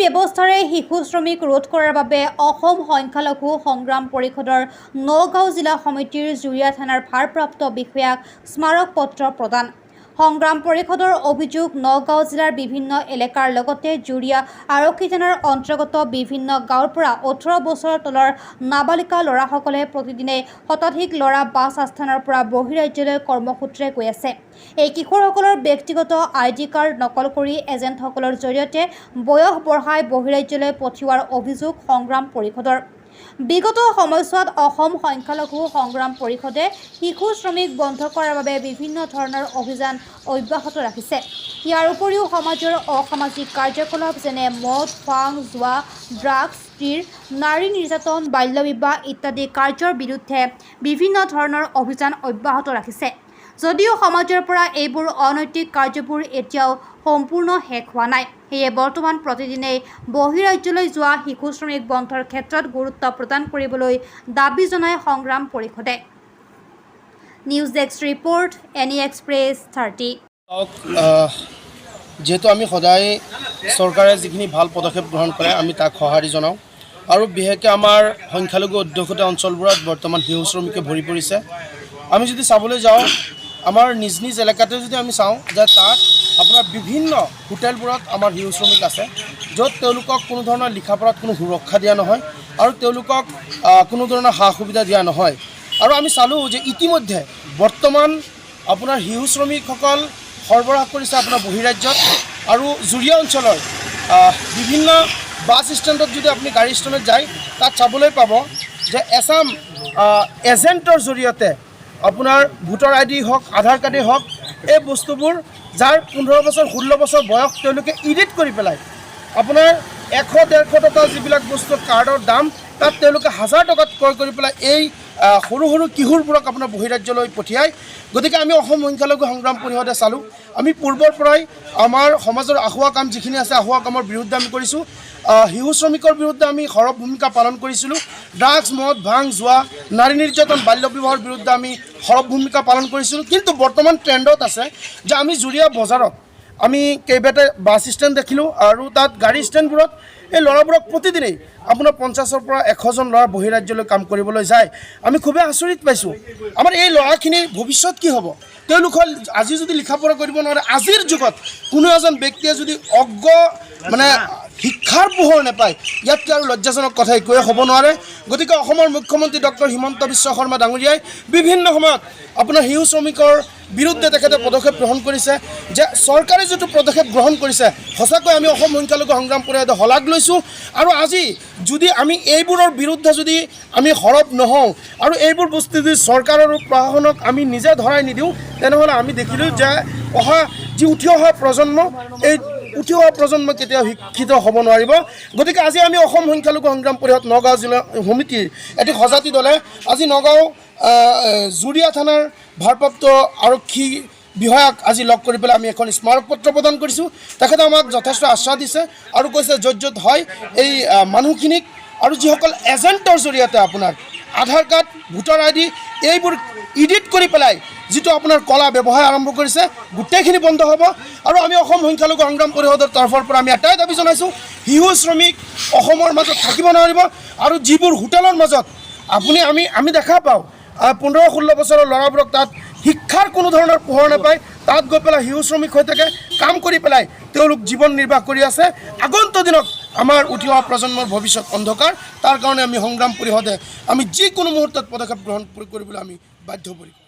ব্যৱস্থাৰে শিশু শ্ৰমিক ৰোধ কৰাৰ বাবে অসম সংখ্যালঘু সংগ্ৰাম পৰিষদৰ নগাঁও জিলা সমিতিৰ জুৰিয়া থানাৰ ভাৰপ্ৰাপ্ত বিষয়াক স্মাৰক পত্ৰ প্ৰদান। সংগ্ৰাম পৰিষদৰ অভিযোগ, নগাঁও জিলাৰ বিভিন্ন এলেকাৰ লগতে জুৰিয়া আৰক্ষী থানাৰ অন্তৰ্গত বিভিন্ন গাঁৱৰ পৰা 18 বছৰৰ তলৰ নাবালিকা ল'ৰাসকলে প্ৰতিদিনে শতাধিক ল'ৰা বাছ আস্থানৰ পৰা বহিৰাজ্যলৈ কৰ্মসূত্ৰে গৈ আছে। এই কিশোৰসকলৰ ব্যক্তিগত ID কাৰ্ড নকল কৰি এজেণ্টসকলৰ জৰিয়তে বয়স বঢ়াই বহিৰাজ্যলৈ পঠিওৱাৰ অভিযোগ সংগ্ৰাম পৰিষদৰ। বিগত সময়ছোৱাত অসম সংখ্যালঘু সংগ্ৰাম পৰিষদে শিশু শ্ৰমিক বন্ধ কৰাৰ বাবে বিভিন্ন ধৰণৰ অভিযান অব্যাহত ৰাখিছে। ইয়াৰ উপৰিও সমাজৰ অসামাজিক কাৰ্যকলাপ যেনে মদ, ভাং, জুৱা, ড্ৰাগছ, তীৰ, নাৰী নিৰ্যাতন, বাল্য বিবাহ ইত্যাদি কাৰ্যৰ বিৰুদ্ধে বিভিন্ন ধৰণৰ অভিযান অব্যাহত ৰাখিছে। যদিও সমাজৰ পৰা এইবোৰ অনৈতিক কাৰ্যবোৰ এতিয়াও সম্পূৰ্ণ শেষ হোৱা নাই, সেয়ে বৰ্তমান প্ৰতিদিনেই বহিৰাজ্যলৈ যোৱা শিশু শ্ৰমিক বন্ধৰ ক্ষেত্ৰত গুৰুত্ব প্ৰদান কৰিবলৈ দাবী জনায় সংগ্ৰাম পৰিষদে। News desk report, any express 30। যেহেতু আমি সদায় চৰকাৰে যিখিনি ভাল পদক্ষেপ গ্ৰহণ কৰে আমি তাক সঁহাৰি জনাওঁ আৰু বিশেষকৈ আমাৰ সংখ্যালঘু অধ্যুষিত অঞ্চলবোৰত বৰ্তমান শিশু শ্ৰমিকে ভৰি পৰিছে। আমি যদি চাবলৈ যাওঁ আমাৰ নিজ নিজ এলেকাতে যদি আমি চাওঁ যে তাত আপোনাৰ বিভিন্ন হোটেলবোৰত আমাৰ শিশু শ্ৰমিক আছে, য'ত তেওঁলোকক কোনো ধৰণৰ লিখা পঢ়াত কোনো সুৰক্ষা দিয়া নহয় আৰু তেওঁলোকক কোনো ধৰণৰ সা সুবিধা দিয়া নহয়। আৰু আমি চালোঁ যে ইতিমধ্যে বৰ্তমান আপোনাৰ শিশু শ্ৰমিকসকল সৰবৰাহ কৰিছে আপোনাৰ বহিৰাজ্যত আৰু জুৰিয়া অঞ্চলৰ বিভিন্ন বাছ ষ্টেণ্ডত যদি আপুনি গাড়ী ষ্টেণ্ডত যায় তাত চাবলৈ পাব যে এছাম এজেণ্টৰ জৰিয়তে আপোনাৰ ভোটাৰ ID হওক, আধাৰ কাৰ্ডেই হওক, এই বস্তুবোৰ যাৰ 15 বছৰ 16 বছৰ বয়স তেওঁলোকে এডিট কৰি পেলাই আপোনাৰ 100-150 টকা যিবিলাক বস্তু কাৰ্ডৰ দাম তাত তেওঁলোকে 1000 টকাত ক্ৰয় কৰি পেলাই এই সৰু সৰু কিশোৰবোৰক আপোনাৰ বহিৰাজ্যলৈ পঠিয়ায়। গতিকে আমি অসম সংখ্যালঘু সংগ্ৰাম পৰিষদে চালোঁ, আমি পূৰ্বৰ পৰাই আমাৰ সমাজৰ আহুৱা কাম যিখিনি আছে আহুৱা কামৰ বিৰুদ্ধে আমি কৰিছোঁ। শিশু শ্ৰমিকৰ বিৰুদ্ধে আমি সৰব ভূমিকা পালন কৰিছিলোঁ। ড্ৰাগছ, মদ, ভাং, জুৱা, নাৰী নিৰ্যাতন, বাল্য বিবাহৰ বিৰুদ্ধে আমি সৰব ভূমিকা পালন কৰিছিলোঁ। কিন্তু বৰ্তমান ট্ৰেণ্ডত আছে যে আমি জুৰিয়া বজাৰত আমি কেইবাটা বাছ ষ্টেণ্ড দেখিলোঁ আৰু তাত গাড়ী ষ্টেণ্ডবোৰত এই ল'ৰাবোৰক প্ৰতিদিনেই আপোনাৰ 50ৰ পৰা 100জন ল'ৰা বহিৰাজ্যলৈ কাম কৰিবলৈ যায়। আমি খুবেই আচৰিত পাইছোঁ। আমাৰ এই ল'ৰাখিনিৰ ভৱিষ্যত কি হ'ব? তেওঁলোকৰ আজি যদি লিখা পঢ়া কৰিব নোৱাৰে, আজিৰ যুগত কোনো এজন ব্যক্তিয়ে যদি শিক্ষাৰ পোহৰ নাপায়, ইয়াতকৈ আৰু লজ্জাজনক কথা একোৱে হ'ব নোৱাৰে। গতিকে অসমৰ মুখ্যমন্ত্ৰী ডক্টৰ হিমন্ত বিশ্ব শৰ্মা ডাঙৰীয়াই বিভিন্ন সময়ত আপোনাৰ শিশু শ্ৰমিকৰ বিৰুদ্ধে তেখেতে পদক্ষেপ গ্ৰহণ কৰিছে। যে চৰকাৰে যিটো পদক্ষেপ গ্ৰহণ কৰিছে সঁচাকৈ আমি অসম সংখ্যালঘু সংগ্ৰাম পৰিষদে শলাগ লৈছোঁ। আৰু আজি যদি আমি এইবোৰৰ বিৰুদ্ধে যদি আমি সৰব নহওঁ আৰু এইবোৰ বস্তু যদি চৰকাৰ আৰু প্ৰশাসনক আমি নিজে ধৰাই নিদিওঁ, তেনেহ'লে আমি দেখিলোঁ যে উঠি অহা প্ৰজন্ম এই উঠি অহা প্ৰজন্ম কেতিয়াও শিক্ষিত হ'ব নোৱাৰিব। গতিকে আজি আমি অসম সংখ্যালঘু সংগ্ৰাম পৰিষদ নগাঁও জিলা সমিতিৰ এটি সজাতি দলে আজি নগাঁও জুৰিয়া থানাৰ ভাৰপ্ৰাপ্ত আৰক্ষী বিষয়াক আজি লগ কৰি পেলাই আমি এখন স্মাৰক পত্ৰ প্ৰদান কৰিছোঁ। তেখেতে আমাক যথেষ্ট আশ্বাস দিছে আৰু কৈছে য'ত হয় এই মানুহখিনিক আৰু যিসকল এজেণ্টৰ জৰিয়তে আপোনাৰ আধাৰ কাৰ্ড, ভোটাৰ ID এইবোৰ এডিট কৰি পেলাই যিটো আপোনাৰ কলা ব্যৱসায় আৰম্ভ কৰিছে গোটেইখিনি বন্ধ হ'ব। আৰু আমি অসম সংখ্যালঘু সংগ্ৰাম পৰিষদৰ তৰফৰ পৰা আমি এটাই দাবী জনাইছোঁ, শিশু শ্ৰমিক অসমৰ মাজত থাকিব নোৱাৰিব। আৰু যিবোৰ হোটেলৰ মাজত আমি দেখা পাওঁ 15-16 বছৰৰ ল'ৰাবোৰক তাত শিক্ষাৰ কোনো ধৰণৰ পোহৰ নাপায়, তাত গৈ পেলাই শিশু শ্ৰমিক হৈ থাকে, কাম কৰি পেলাই তেওঁলোক জীৱন নিৰ্বাহ কৰি আছে। আগন্তুক দিনত আমাৰ উঠি অহা প্ৰজন্মৰ ভৱিষ্যত অন্ধকাৰ। তাৰ কাৰণে আমি সংগ্ৰাম পৰিষদে আমি যিকোনো মুহূৰ্তত পদক্ষেপ গ্ৰহণ কৰিবলৈ আমি বাধ্য পৰিম।